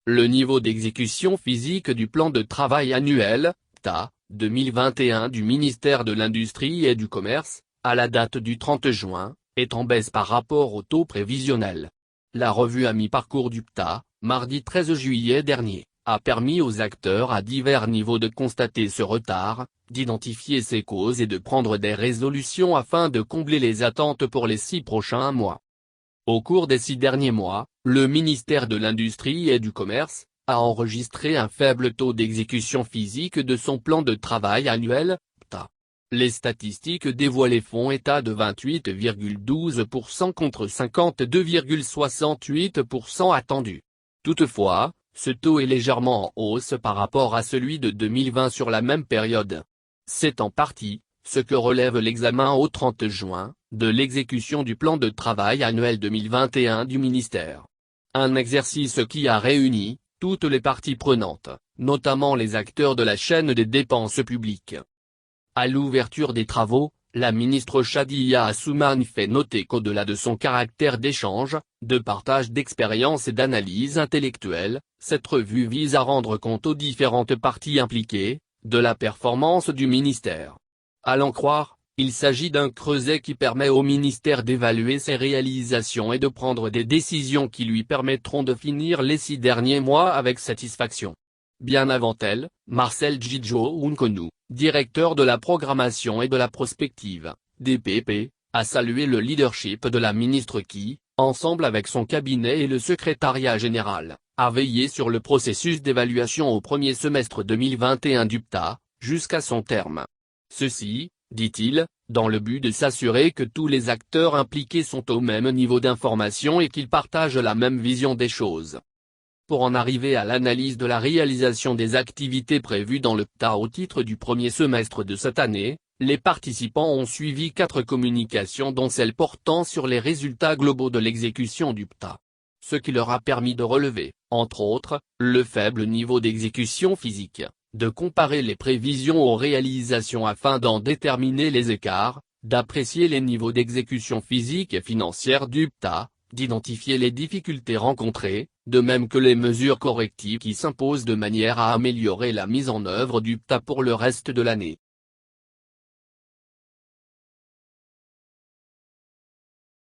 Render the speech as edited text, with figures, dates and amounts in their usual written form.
Le niveau d'exécution physique du plan de travail annuel, PTA, 2021 du ministère de l'Industrie et du Commerce, à la date du 30 juin, est en baisse par rapport au taux prévisionnel. La revue à mi-parcours du PTA, mardi 13 juillet dernier, a permis aux acteurs à divers niveaux de constater ce retard, d'identifier ses causes et de prendre des résolutions afin de combler les attentes pour les 6 prochains mois. Au cours des 6 derniers mois, le ministère de l'Industrie et du Commerce a enregistré un faible taux d'exécution physique de son plan de travail annuel, PTA. Les statistiques dévoilées font état de 28,12% contre 52,68% attendus. Toutefois, ce taux est légèrement en hausse par rapport à celui de 2020 sur la même période. C'est en partie ce que relève l'examen au 30 juin, de l'exécution du plan de travail annuel 2021 du ministère. Un exercice qui a réuni toutes les parties prenantes, notamment les acteurs de la chaîne des dépenses publiques. À l'ouverture des travaux, la ministre Chadiya Assouman fait noter qu'au-delà de son caractère d'échange, de partage d'expériences et d'analyse intellectuelle, cette revue vise à rendre compte aux différentes parties impliquées, de la performance du ministère. À l'en croire, il s'agit d'un creuset qui permet au ministère d'évaluer ses réalisations et de prendre des décisions qui lui permettront de finir les 6 derniers mois avec satisfaction. Bien avant elle, Marcel Djidjo-Nkonou, directeur de la programmation et de la prospective, DPP, a salué le leadership de la ministre qui, ensemble avec son cabinet et le secrétariat général, a veillé sur le processus d'évaluation au premier semestre 2021 du PTA, jusqu'à son terme. Ceci, dit-il, dans le but de s'assurer que tous les acteurs impliqués sont au même niveau d'information et qu'ils partagent la même vision des choses. Pour en arriver à l'analyse de la réalisation des activités prévues dans le PTA au titre du premier semestre de cette année, les participants ont suivi 4 communications dont celle portant sur les résultats globaux de l'exécution du PTA. Ce qui leur a permis de relever, entre autres, le faible niveau d'exécution physique, de comparer les prévisions aux réalisations afin d'en déterminer les écarts, d'apprécier les niveaux d'exécution physique et financière du PTA, d'identifier les difficultés rencontrées, de même que les mesures correctives qui s'imposent de manière à améliorer la mise en œuvre du PTA pour le reste de l'année.